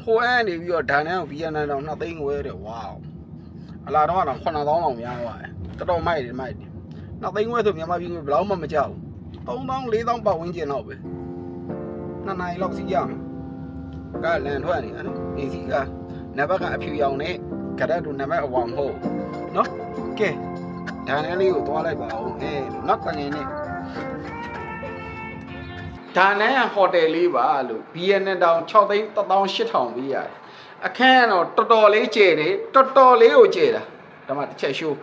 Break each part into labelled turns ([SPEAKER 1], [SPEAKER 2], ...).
[SPEAKER 1] ထိုးအန်းနေပြီးတော့ဒါနဲ့ဗီယက်နမ်တောင်2သိန်းခွဲတဲ့ဝါအလားတော့ကတော့9000တောင်များသွားတယ်တော်တော်မိုက်တယ်2သိန်းခွဲဆိုမြန်မာပြည်ဘယ်လောက်မှမကြောက်3000 4000ပတ်ဝန်းကျင်တော့ပဲ2နိုင်လောက်စီးရမှာကလန်ထွက်နေတာနော်ဒီစီကနံပါတ်ကအဖြူရောင်နဲ့ကရက်တို့နံပါတ်အဝါမဟုတ်နော်ကဲဒါနဲ့လေးကိုသွားလိုက်ပါဦးနောက်တငယ်နဲ့ဒါနဲ့ဟိုတယ်လေးပါလို့ BNN တောင်6သိန်း18000ပေးရတယ်အခန်းတော့တော်တော်လေးကျယ်တယ်တော်တော်လေးကိုကျယ်တာဒါမှတစ်ချက်ရှိုး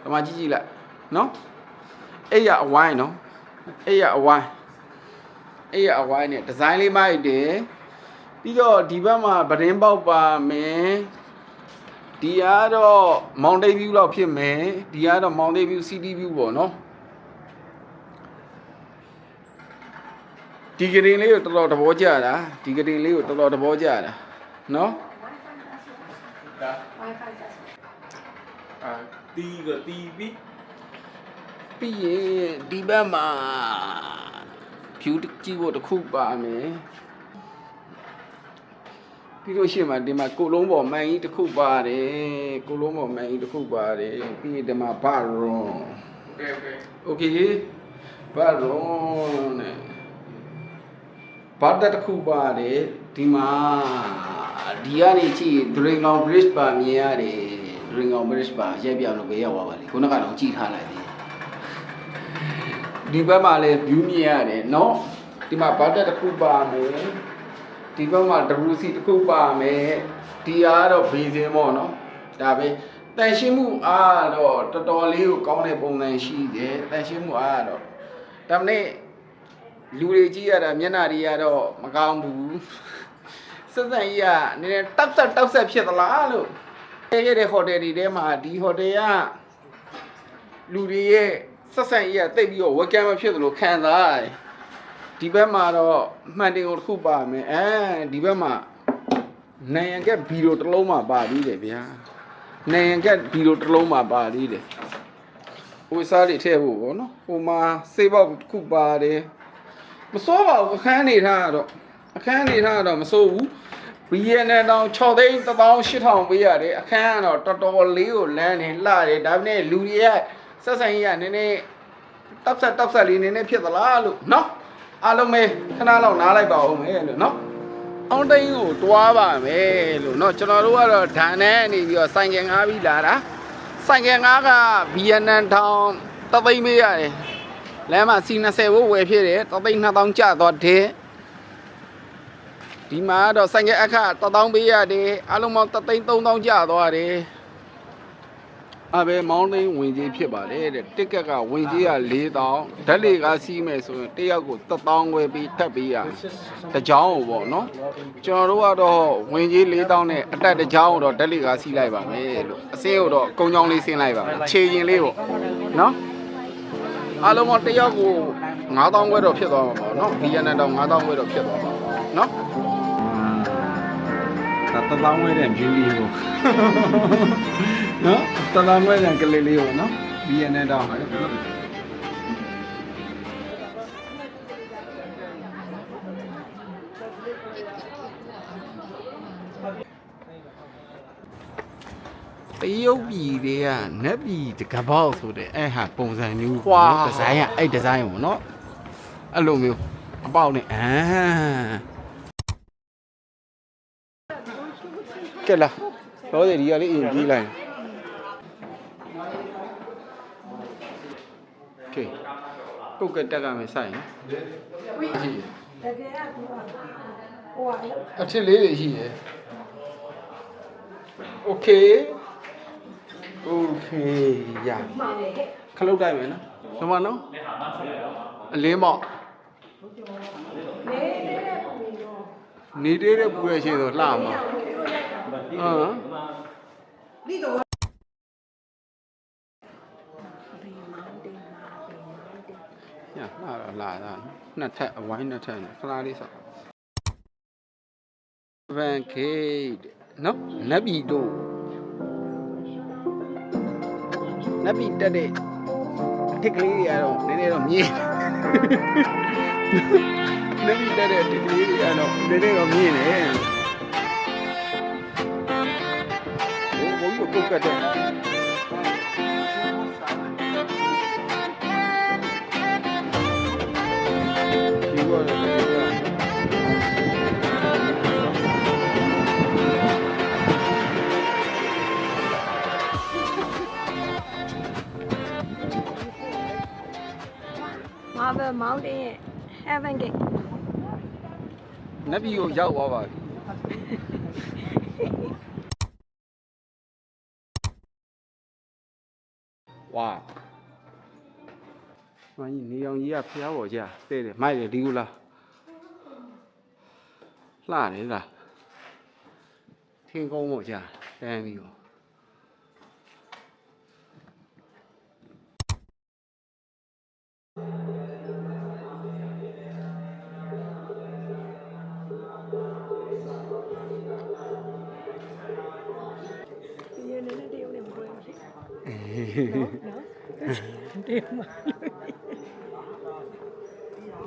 [SPEAKER 1] ဒါမှကြည့်လိုက်နော်အဲ့ရအဝိုင်းနော်အဲ့ရအဝိုင်းနဲ့ဒီဇိုင်းလေးမိုက်တယ်ပြီးတော့ဒီဘက်မှာပဒင်းပေါက်ပါမယ်ဒီကတော့ Mountain View လောက်ဖြစ်မယ်ဒီကတော့ Mountain View City View ပေါ့နော်ဒီကရင်လေးကိုတော်တော်သဘောကျတာဒီကရင်လေးကိုတော်တော်သဘောကျတာနော်
[SPEAKER 2] တီး
[SPEAKER 1] ပြီးရင်ဒီဘက်မှာ view ကြည့်ဖို့တစ်ခုပါမယ်ပြီးလို့ရှိရင်ဒီမှာကိုလုံးပေါ်မှန်ကြီးတစ်ခုပါတယ်ကိုလုံးပေါ်မှန်ကြီးတစ်ခုပါတယ်ပြီးရင်ဒီမှာဘာရွန်โอเคဘာရွန်နဲ့ဘာတက်တစ်ခုပါတယ်ဒီမှာဒီကနေကြည့်ဒရင်ကောင် bridge ပါမြင်ရတယ်ဒရင်ကောင် bridge ပါရက်ပြောင်လို့ပဲရောက်သွားပါလိမ့်ခုနကတော့ကြည့်ထားလိုက်တယ်ဒီဘက်မှာလည်း view မြင်ရတယ်เนาะဒီမှာဘာတက်တစ်ခုပါမယ်ဒီဘက်မှာ WC တစ်ခုပါမယ်ဒီအားတော့ဘေးစင်းပေါ့နော်ဒါပဲတန်ရှင်းမှုအားတော့တော်တော်လေးကိုကောင်းတဲ့ပုံစံရှိတယ်တန်ရှင်းမှုအားတော့ဒါမနဲ့လူတွေကြည့်ရတာမျက်နှာတွေကတော့မကောင်းဘူးစက်စံကြီးကနည်းနည်းတောက်ဆက်ဖြစ်သလားလို့ခဲ့တဲ့ဟိုတယ်တွေထဲမှာဒီဟိုတယ်ကလူတွေရဲ့စက်စံကြီးကတိတ်ပြီးတော့ဝက်ကမ်းမဖြစ်သလိုခံစားရတယ်ဒီဘက်မှာတော့မှန်တင်ကိုတစ်ခုပါမယ်ဒီဘက်မှာနိုင်ရန်ကက်ဗီဒီယိုတစ်လုံးမှပါသေးတယ်ဗျာနိုင်ရန်ကက်ဗီဒီယိုတစ်လုံးမှပါသေးတယ်ဟိုစားတွေထည့်ဖို့ပေါ့နော်ဟိုမှာစေးပေါက်တစ်ခုပါတယ်မစိုးပါဘူးအခန်းနေထားတော့မစိုးဘူး BNN တောင်6သိန်း18000ပေးရတယ်အခန်းကတော့တော်တော်လေးကိုလမ်းနေလှတယ်ဒါပေမဲ့လူတွေရဲ့ဆက်ဆံရေးကနည်းနည်းတောက်ဆက်လေးနည်းနည်းဖြစ်သလားလို့နော်အားလုံးပဲခဏလောက်နားလိုက်ပါဦးမယ်လို့နော်အောင်တိုင်းကိုတွားပါမယ်လို့နော်ကျွန်တော်တို့ကတော့ဓာန်နဲ့နေပြီးတော့ဆိုင်ကယ်ငားပြီးလာတာဆိုင်ကယ်ငားက BNN ထောင်တသိန်းပေးရတယ်လမ်းမှာ C20 ဘို့ဝယ်ဖြစ်တယ်တသိန်း2000ကျသွားတယ်ဒီမှာတော့ဆိုင်ကယ်အခ1000ပေးရတယ်အားလုံးပေါင်း3သိန်း3000ကျသွားတယ်အဘယ်မောင်းသိန်းဝင်ကြီးဖြစ်ပါတယ်တဲ့တစ်ကက်ကဝင်ကြီးက4000ဓာတ်လေကားစီးမယ်ဆိုရင်တစ်ယောက်ကို1000ခွဲပြီးထပ်ပေးရတကြောင်းကိုပေါ့နော်ကျွန်တော်တို့ကတော့ဝင်ကြီး4000နဲ့အတက်တကြောင်းကိုတော့ဓာတ်လေကားစီးလိုက်ပါမယ်လို့အစင်းကိုတော့ကုန်းချောင်းလေးဆင်းလိုက်ပါမယ်ခြေရင်လေးပေါ့နော်အားလုံးပေါင်းတစ်ယောက်ကို9000ခွဲတော့ဖြစ်သွားမှာပေါ့နော် BNN တော့9000ခွဲတော့ဖြစ်သွားမှာနော်1000ခွဲတဲ့ view လေးကိုနော်1000ခွဲတဲ့ကလေးလေးကိုနော် BNN တော့တရုတ်ပြည်တွေကနက်ပြည်တကပေါက်ဆိုတဲ့အဲ့ဟာပုံစံမျိုးဒီဇိုင်းကအဲ့ဒီဇိုင်းပေါ့နော်အဲ့လိုမျိုးအပေါက်နဲ့ကဲလာတော့ဒီကလေးအရင်ပြေးလိုက်ကဲပုတ်ကတက်ကမယ်ဆိုင်နော်တကယ်ကဟိုအထစ်လေးတွေရှိတယ်โอเคရခလုတ်တိုက်မယ်နော်ဒီမှာနော်အလင်းပေါ့နေတဲ့ပူရရှိဆိုလှမှာဒီတော့ညလာတာနှစ်ထပ်အဝိုင်းနှစ်ထပ်ခလားလေးဆောက်ဗန်ကေးနော်နတ်ပြည်တို့နတ်ပြည်တက်တဲ့အထက်ကလေးတွေကတော့နည်းနည်းတော့မြင်နတ်ပြည်တက်တဲ့အထက်ကလေးတွေကတော့နည်းနည်းတော့မြင်တယ် ပုတ်ကတ်တဲ့ဒီဘောလည်း
[SPEAKER 2] Marble Mountain ရဲ့ Heaven Gate
[SPEAKER 1] နတ်ပြည်ကိုရောက်သွားပါပြီဝါမကြီးနေအောင်ကြီးကဖျားပေါ်ကြတဲ့တယ်မိုက်တယ်ဒီကူလားလှတယ်လားထင်းကုန်းပေါ်ကြတန်းပြီးတော့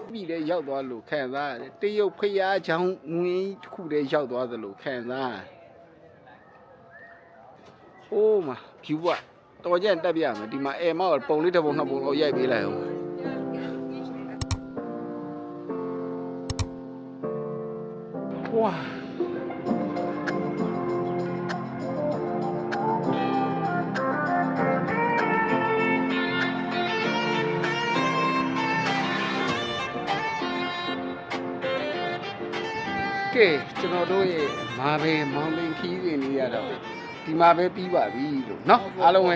[SPEAKER 1] ပြည်လည်းရောက်သွားလို့ခံစားရတယ်တရုတ်ဖျားချောင်းငင်းတစ်ခုတည်းရောက်သွားသလိုခံစားရတယ်အိုးမဖြူကတော်ကြတက်ပြရမယ်ဒီမှာအဲမောက်ပုံလေးတစ်ပုံနှစ်ပုံလောက်ရိုက်ပေးလိုက်အောင်ဝါကဲကျွန်တော်တို့ရဲ့မာဘယ်မောင်တင်ခီးစဉ်လေးရတော့ဒီမှာပဲပြီးပါပြီလို့เนาะအားလုံးပဲ